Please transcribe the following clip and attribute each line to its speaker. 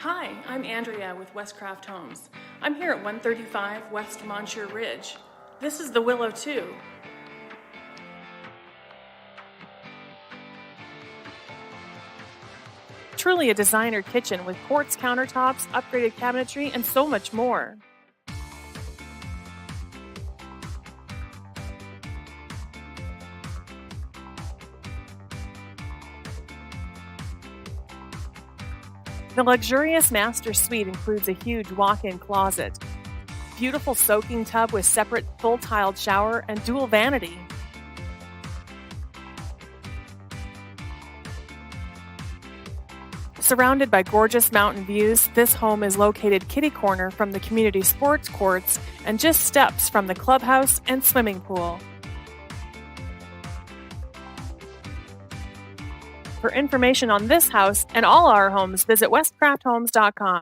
Speaker 1: Hi, I'm Andrea with Westcraft Homes. I'm here at 135 West Monsieur Ridge. This is the Willow II. Truly a designer kitchen with quartz countertops, upgraded cabinetry, and so much more. The luxurious master suite includes a huge walk-in closet, beautiful soaking tub with separate full-tiled shower, and dual vanity. Surrounded by gorgeous mountain views, this home is located kitty corner from the community sports courts and just steps from the clubhouse and swimming pool. For information on this house and all our homes, visit westcrafthomes.com.